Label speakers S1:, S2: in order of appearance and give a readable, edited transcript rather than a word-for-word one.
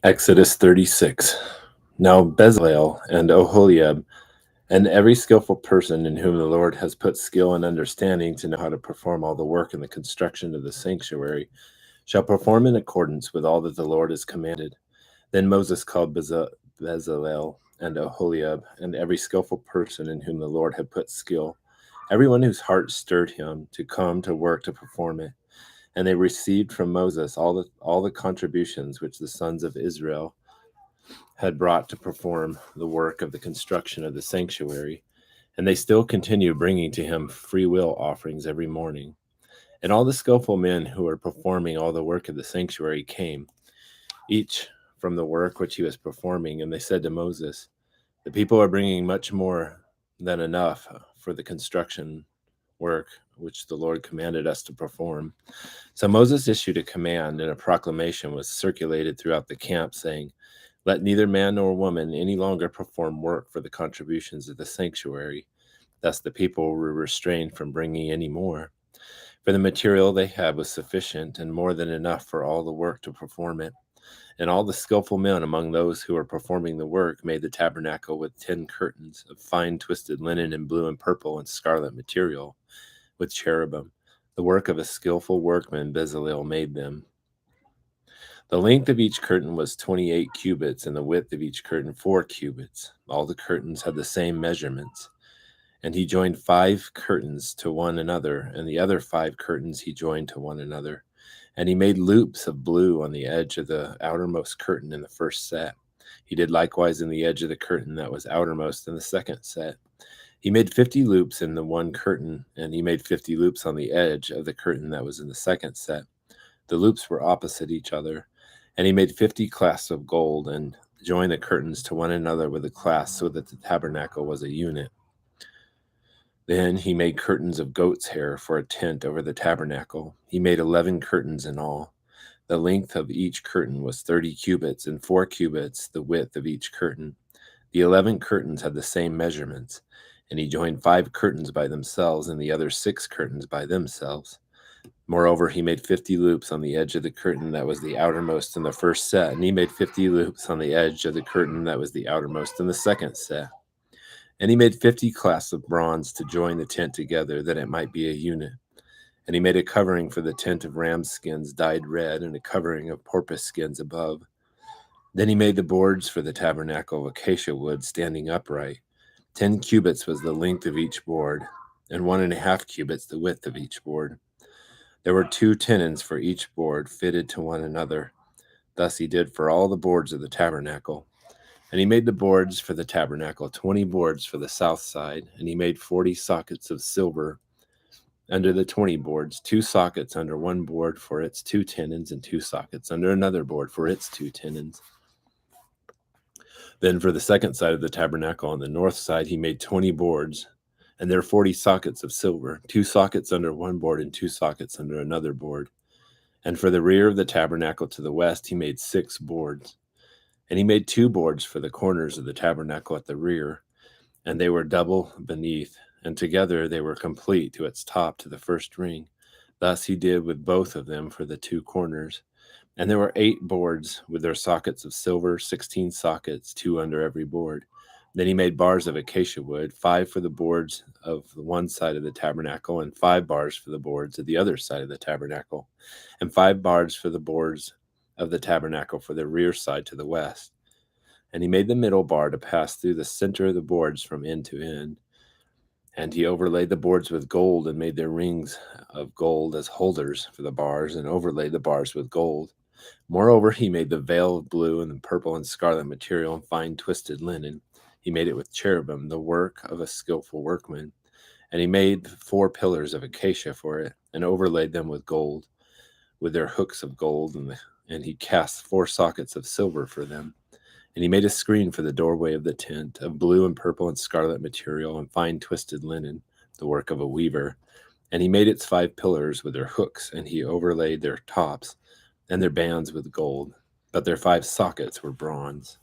S1: Exodus 36. Now Bezalel and Oholiab, and every skillful person in whom the Lord has put skill and understanding to know how to perform all the work in the construction of the sanctuary, shall perform in accordance with all that the Lord has commanded. Then Moses called Bezalel and Oholiab, and every skillful person in whom the Lord had put skill, everyone whose heart stirred him to come to work to perform it. And they received from Moses all the contributions which the sons of Israel had brought to perform the work of the construction of the sanctuary, and they still continued bringing to him free will offerings every morning. And all the skillful men who were performing all the work of the sanctuary came, each from the work which he was performing, and they said to Moses, "The people are bringing much more than enough for the construction work which the Lord commanded us to perform." So Moses issued a command, and a proclamation was circulated throughout the camp, saying, "Let neither man nor woman any longer perform work for the contributions of the sanctuary." Thus the people were restrained from bringing any more, for the material they had was sufficient and more than enough for all the work to perform it. And all the skillful men among those who were performing the work made the tabernacle with 10 curtains of fine twisted linen and blue and purple and scarlet material, with cherubim. The work of a skillful workman Bezalel made them. The length of each curtain was 28 cubits, and the width of each curtain 4 cubits. All the curtains had the same measurements. And he joined 5 curtains to one another, and the other 5 curtains he joined to one another. And he made loops of blue on the edge of the outermost curtain in the first set. He did likewise in the edge of the curtain that was outermost in the second set. He made 50 loops in the one curtain, and he made 50 loops on the edge of the curtain that was in the second set. The loops were opposite each other. And he made 50 clasps of gold, and joined the curtains to one another with the clasps, so that the tabernacle was a unit. Then he made curtains of goat's hair for a tent over the tabernacle. He made 11 curtains in all. The length of each curtain was 30 cubits, and 4 cubits the width of each curtain. The 11 curtains had the same measurements, and he joined 5 curtains by themselves, and the other 6 curtains by themselves. Moreover, he made 50 loops on the edge of the curtain that was the outermost in the first set, and he made 50 loops on the edge of the curtain that was the outermost in the second set. And he made 50 clasps of bronze to join the tent together, that it might be a unit. And he made a covering for the tent of ram skins dyed red, and a covering of porpoise skins above. Then he made the boards for the tabernacle of acacia wood, standing upright. 10 cubits was the length of each board, and 1.5 cubits the width of each board. There were 2 tenons for each board, fitted to one another. Thus he did for all the boards of the tabernacle. And he made the boards for the tabernacle, 20 boards for the south side, and he made 40 sockets of silver under the 20 boards, 2 sockets under one board for its 2 tenons, and 2 sockets under another board for its 2 tenons. Then for the second side of the tabernacle on the north side, he made 20 boards, and there are 40 sockets of silver, 2 sockets under one board and 2 sockets under another board. And for the rear of the tabernacle to the west, he made 6 boards. And he made 2 boards for the corners of the tabernacle at the rear, and they were double beneath, and together they were complete to its top to the first ring. Thus he did with both of them for the 2 corners. And there were 8 boards with their sockets of silver, 16 sockets, 2 under every board. Then he made bars of acacia wood, 5 for the boards of the one side of the tabernacle, and 5 bars for the boards of the other side of the tabernacle, and 5 bars for the boards of the tabernacle for the rear side to the west. And he made the middle bar to pass through the center of the boards from end to end. And he overlaid the boards with gold, and made their rings of gold as holders for the bars, and overlaid the bars with gold. Moreover, he made the veil of blue and purple and scarlet material and fine twisted linen. He made it with cherubim, the work of a skillful workman. And he made 4 pillars of acacia for it, and overlaid them with gold, with their hooks of gold, and he cast 4 sockets of silver for them. And he made a screen for the doorway of the tent, of blue and purple and scarlet material and fine twisted linen, the work of a weaver. And he made its 5 pillars with their hooks, and he overlaid their tops and their bands with gold, but their 5 sockets were bronze.